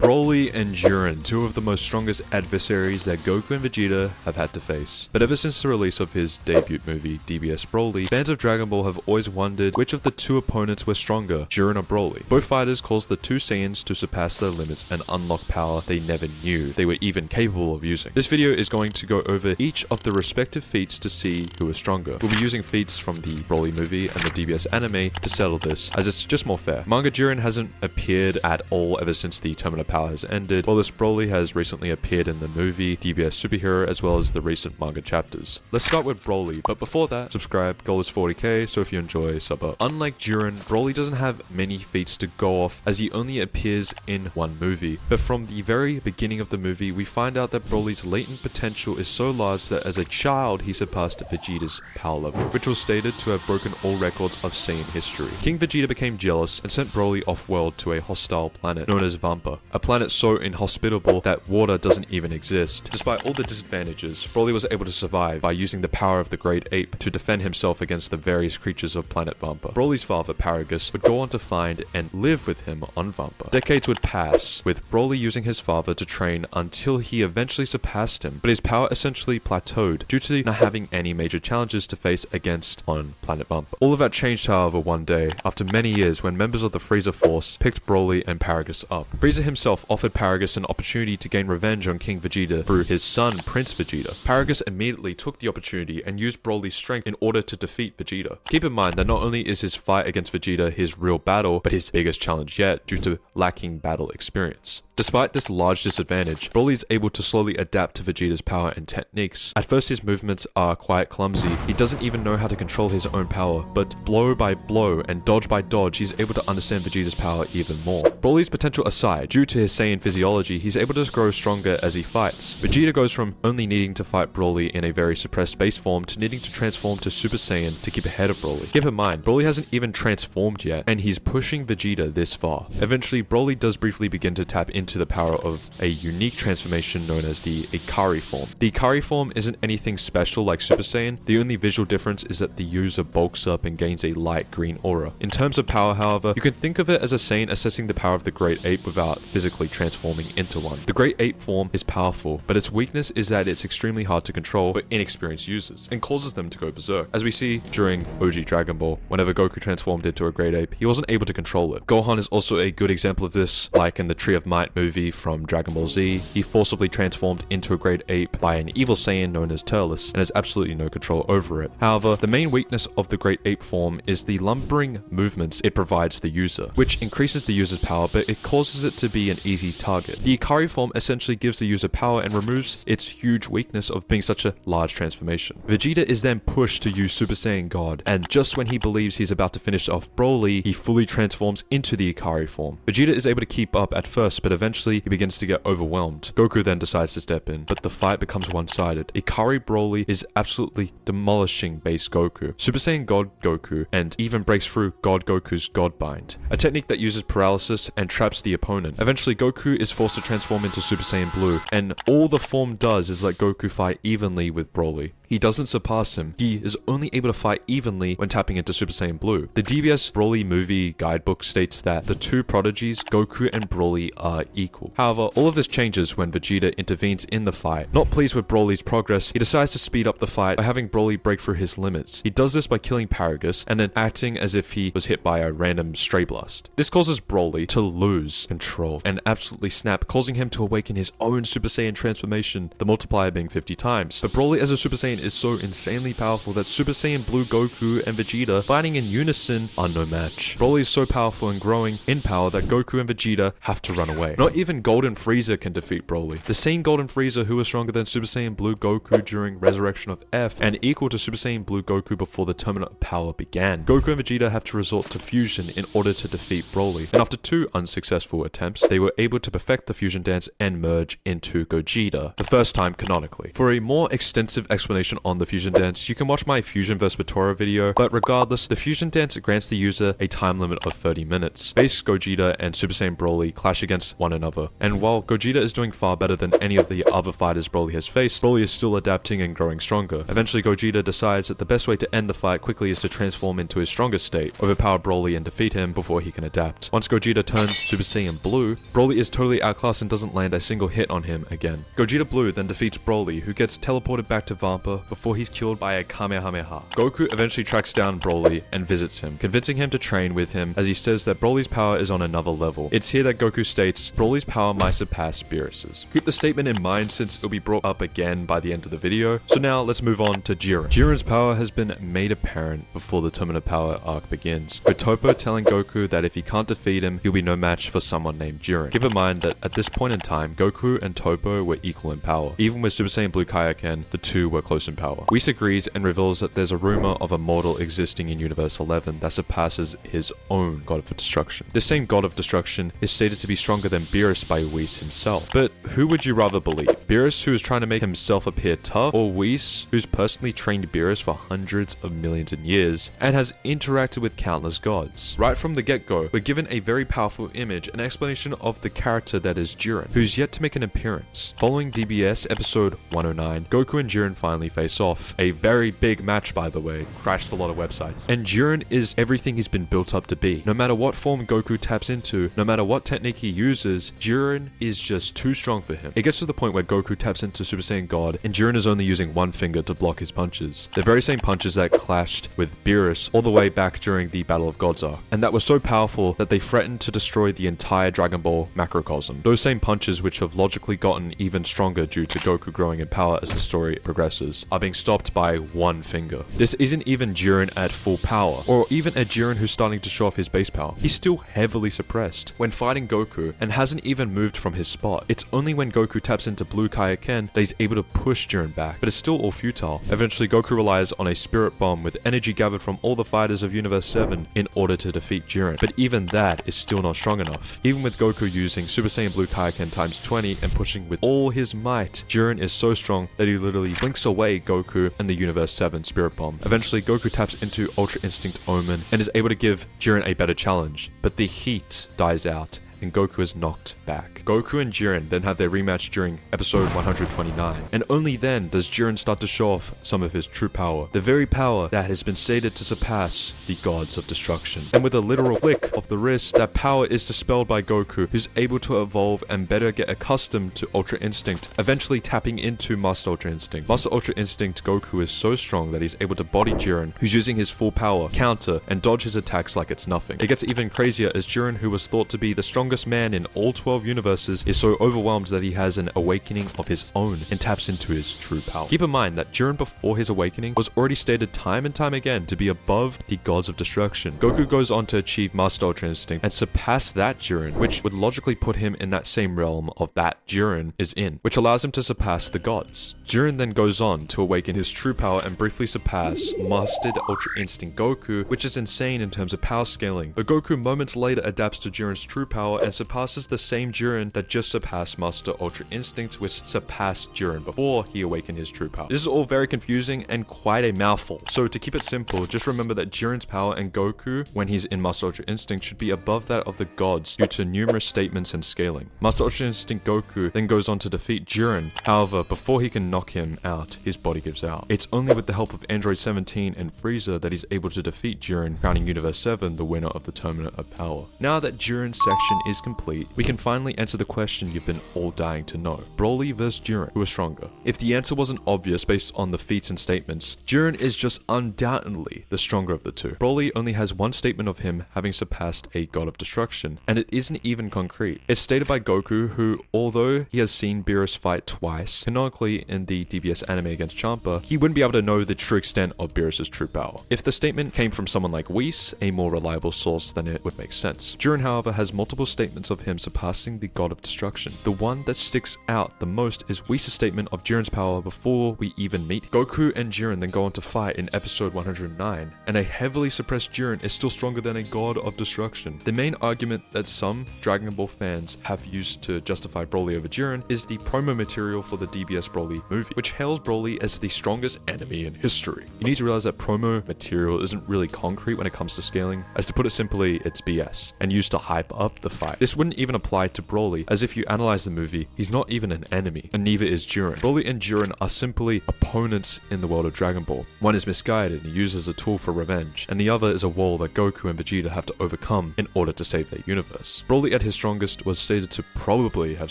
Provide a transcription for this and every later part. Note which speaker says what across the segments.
Speaker 1: Broly and Jiren, two of the most strongest adversaries that Goku and Vegeta have had to face. But ever since the release of his debut movie, DBS Broly, fans of Dragon Ball have always wondered which of the two opponents were stronger, Jiren or Broly. Both fighters caused the two Saiyans to surpass their limits and unlock power they never knew they were even capable of using. This video is going to go over each of the respective feats to see who is stronger. We'll be using feats from the Broly movie and the DBS anime to settle this, as it's just more fair. Manga Jiren hasn't appeared at all ever since the Tournament of Power has ended, while this Broly has recently appeared in the movie, DBS Superhero, as well as the recent manga chapters. Let's start with Broly, but before that, subscribe. Goal is 40k, so if you enjoy, sub up. Unlike Jiren, Broly doesn't have many feats to go off, as he only appears in one movie. But from the very beginning of the movie, we find out that Broly's latent potential is so large that as a child, he surpassed Vegeta's power level, which was stated to have broken all records of Saiyan history. King Vegeta became jealous and sent Broly off-world to a hostile planet known as Vampa, a planet so inhospitable that water doesn't even exist. Despite all the disadvantages, Broly was able to survive by using the power of the Great Ape to defend himself against the various creatures of planet Vampa. Broly's father, Paragus, would go on to find and live with him on Vampa. Decades would pass, with Broly using his father to train until he eventually surpassed him, but his power essentially plateaued due to not having any major challenges to face against on planet Vampa. All of that changed, however, one day, after many years, when members of the Frieza Force picked Broly and Paragus up. Frieza himself offered Paragus an opportunity to gain revenge on King Vegeta through his son, Prince Vegeta. Paragus immediately took the opportunity and used Broly's strength in order to defeat Vegeta. Keep in mind that not only is his fight against Vegeta his real battle, but his biggest challenge yet due to lacking battle experience. Despite this large disadvantage, Broly is able to slowly adapt to Vegeta's power and techniques. At first his movements are quite clumsy, he doesn't even know how to control his own power, but blow by blow and dodge by dodge, he's able to understand Vegeta's power even more. Broly's potential aside, due to his Saiyan physiology, he's able to grow stronger as he fights. Vegeta goes from only needing to fight Broly in a very suppressed base form to needing to transform to Super Saiyan to keep ahead of Broly. Keep in mind, Broly hasn't even transformed yet, and he's pushing Vegeta this far. Eventually, Broly does briefly begin to tap into the power of a unique transformation known as the Ikari form. The Ikari form isn't anything special like Super Saiyan. The only visual difference is that the user bulks up and gains a light green aura. In terms of power, however, you can think of it as a Saiyan assessing the power of the Great Ape without physically transforming into one. The Great Ape form is powerful, but its weakness is that it's extremely hard to control for inexperienced users and causes them to go berserk. As we see during OG Dragon Ball, whenever Goku transformed into a Great Ape, he wasn't able to control it. Gohan is also a good example of this, like in the Tree of Might movie from Dragon Ball Z. He forcibly transformed into a Great Ape by an evil Saiyan known as Turles and has absolutely no control over it. However, the main weakness of the Great Ape form is the lumbering movements it provides the user, which increases the user's power, but it causes it to be an easy target. The Ikari form essentially gives the user power and removes its huge weakness of being such a large transformation. Vegeta is then pushed to use Super Saiyan God, and just when he believes he's about to finish off Broly, he fully transforms into the Ikari form. Vegeta is able to keep up at first, but eventually he begins to get overwhelmed. Goku then decides to step in, but the fight becomes one-sided. Ikari Broly is absolutely demolishing base Goku, Super Saiyan God Goku, and even breaks through God Goku's God Bind, a technique that uses paralysis and traps the opponent. Eventually, Goku is forced to transform into Super Saiyan Blue, and all the form does is let Goku fight evenly with Broly. He doesn't surpass him. He is only able to fight evenly when tapping into Super Saiyan Blue. The DBS Broly movie guidebook states that the two prodigies, Goku and Broly, are equal. However, all of this changes when Vegeta intervenes in the fight. Not pleased with Broly's progress, he decides to speed up the fight by having Broly break through his limits. He does this by killing Paragus and then acting as if he was hit by a random stray blast. This causes Broly to lose control and absolutely snap, causing him to awaken his own Super Saiyan transformation, the multiplier being 50 times. But Broly as a Super Saiyan is so insanely powerful that Super Saiyan Blue Goku and Vegeta fighting in unison are no match. Broly is so powerful and growing in power that Goku and Vegeta have to run away. Not even Golden Frieza can defeat Broly. The same Golden Frieza who was stronger than Super Saiyan Blue Goku during Resurrection of F and equal to Super Saiyan Blue Goku before the Tournament of Power began. Goku and Vegeta have to resort to fusion in order to defeat Broly, and after two unsuccessful attempts, they were able to perfect the fusion dance and merge into Gogeta, the first time canonically. For a more extensive explanation explanation on the fusion dance, you can watch my Fusion vs Potara video, but regardless, the fusion dance grants the user a time limit of 30 minutes. Base Gogeta and Super Saiyan Broly clash against one another, and while Gogeta is doing far better than any of the other fighters Broly has faced, Broly is still adapting and growing stronger. Eventually, Gogeta decides that the best way to end the fight quickly is to transform into his strongest state, overpower Broly and defeat him before he can adapt. Once Gogeta turns Super Saiyan Blue, Broly is totally outclassed and doesn't land a single hit on him again. Gogeta Blue then defeats Broly, who gets teleported back to Vampa before he's killed by a Kamehameha. Goku eventually tracks down Broly and visits him, convincing him to train with him as he says that Broly's power is on another level. It's here that Goku states, Broly's power might surpass Beerus's. Keep the statement in mind since it'll be brought up again by the end of the video. So now let's move on to Jiren. Jiren's power has been made apparent before the Tournament of Power arc begins, with Toppo telling Goku that if he can't defeat him, he'll be no match for someone named Jiren. Keep in mind that at this point in time, Goku and Toppo were equal in power. Even with Super Saiyan Blue Kaioken, the two were close in power. Whis agrees and reveals that there's a rumor of a mortal existing in Universe 11 that surpasses his own God of Destruction. This same God of Destruction is stated to be stronger than Beerus by Whis himself. But who would you rather believe? Beerus, who is trying to make himself appear tough, or Whis, who's personally trained Beerus for hundreds of millions of years and has interacted with countless gods? Right from the get-go, we're given a very powerful image and explanation of the character that is Jiren, who's yet to make an appearance. Following DBS episode 109, Goku and Jiren finally face off. A very big match, by the way, crashed a lot of websites. And Jiren is everything he's been built up to be. No matter what form Goku taps into, no matter what technique he uses, Jiren is just too strong for him. It gets to the point where Goku taps into Super Saiyan God and Jiren is only using one finger to block his punches. The very same punches that clashed with Beerus all the way back during the Battle of Gods arc, and that was so powerful that they threatened to destroy the entire Dragon Ball macrocosm. Those same punches, which have logically gotten even stronger due to Goku growing in power as the story progresses, are being stopped by one finger. This isn't even Jiren at full power, or even a Jiren who's starting to show off his base power. He's still heavily suppressed when fighting Goku and hasn't even moved from his spot. It's only when Goku taps into Blue Kaioken that he's able to push Jiren back, but it's still all futile. Eventually, Goku relies on a spirit bomb with energy gathered from all the fighters of Universe 7 in order to defeat Jiren, but even that is still not strong enough. Even with Goku using Super Saiyan Blue Kaioken times 20 and pushing with all his might, Jiren is so strong that he literally blinks away Goku and the Universe 7 spirit bomb. Eventually, Goku taps into Ultra Instinct Omen and is able to give Jiren a better challenge, but the heat dies out and Goku is knocked back. Goku and Jiren then have their rematch during episode 129, and only then does Jiren start to show off some of his true power, the very power that has been stated to surpass the gods of destruction. And with a literal flick of the wrist, that power is dispelled by Goku, who's able to evolve and better get accustomed to Ultra Instinct, eventually tapping into Master Ultra Instinct. Master Ultra Instinct Goku is so strong that he's able to body Jiren, who's using his full power, counter, and dodge his attacks like it's nothing. It gets even crazier as Jiren, who was thought to be the strongest man in all 12 universes, is so overwhelmed that he has an awakening of his own and taps into his true power. Keep in mind that Jiren before his awakening was already stated time and time again to be above the gods of destruction. Goku goes on to achieve Master Ultra Instinct and surpass that Jiren, which would logically put him in that same realm of that Jiren is in, which allows him to surpass the gods. Jiren then goes on to awaken his true power and briefly surpass Mastered Ultra Instinct Goku, which is insane in terms of power scaling. But Goku moments later adapts to Jiren's true power and surpasses the same Jiren that just surpassed Master Ultra Instinct, which surpassed Jiren before he awakened his true power. This is all very confusing and quite a mouthful. So to keep it simple, just remember that Jiren's power and Goku, when he's in Master Ultra Instinct, should be above that of the gods due to numerous statements and scaling. Master Ultra Instinct Goku then goes on to defeat Jiren. However, before he can knock him out, his body gives out. It's only with the help of Android 17 and Frieza that he's able to defeat Jiren, crowning Universe 7 the winner of the Tournament of Power. Now that Jiren's section is complete, we can finally answer the question you've been all dying to know. Broly vs Jiren, who is stronger? If the answer wasn't obvious based on the feats and statements, Jiren is just undoubtedly the stronger of the two. Broly only has one statement of him having surpassed a god of destruction, and it isn't even concrete. It's stated by Goku, who, although he has seen Beerus fight twice, canonically in the DBS anime against Champa, he wouldn't be able to know the true extent of Beerus' true power. If the statement came from someone like Whis, a more reliable source, then it would make sense. Jiren, however, has multiple statements of him surpassing the god of destruction. The one that sticks out the most is Whis' statement of Jiren's power before we even meet. Goku and Jiren then go on to fight in episode 109, and a heavily suppressed Jiren is still stronger than a god of destruction. The main argument that some Dragon Ball fans have used to justify Broly over Jiren is the promo material for the DBS Broly movie, which hails Broly as the strongest enemy in history. You need to realize that promo material isn't really concrete when it comes to scaling, as to put it simply, it's BS, and used to hype up the fight. This wouldn't even apply to Broly, as if you analyze the movie, he's not even an enemy, and neither is Jiren. Broly and Jiren are simply opponents in the world of Dragon Ball. One is misguided and used as a tool for revenge, and the other is a wall that Goku and Vegeta have to overcome in order to save their universe. Broly at his strongest was stated to probably have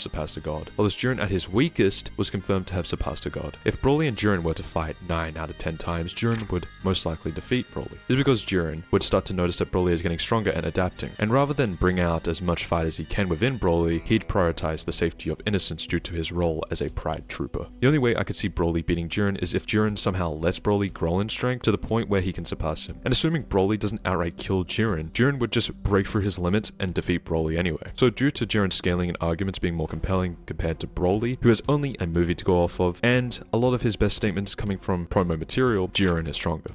Speaker 1: surpassed a god, while Jiren at his weakest was confirmed to have surpassed a god. If Broly and Jiren were to fight 9 out of 10 times, Jiren would most likely defeat Broly. This is because Jiren would start to notice that Broly is getting stronger and adapting, and rather than bring out as much fight as he can within Broly, he'd prioritize the safety of innocence due to his role as a pride trooper. The only way I could see Broly beating Jiren is if Jiren somehow lets Broly grow in strength to the point where he can surpass him. And assuming Broly doesn't outright kill Jiren, Jiren would just break through his limits and defeat Broly anyway. So due to Jiren's scaling and arguments being more compelling compared to Broly, who has only a movie to go off of, and a lot of his best statements coming from promo material, Jiren is stronger.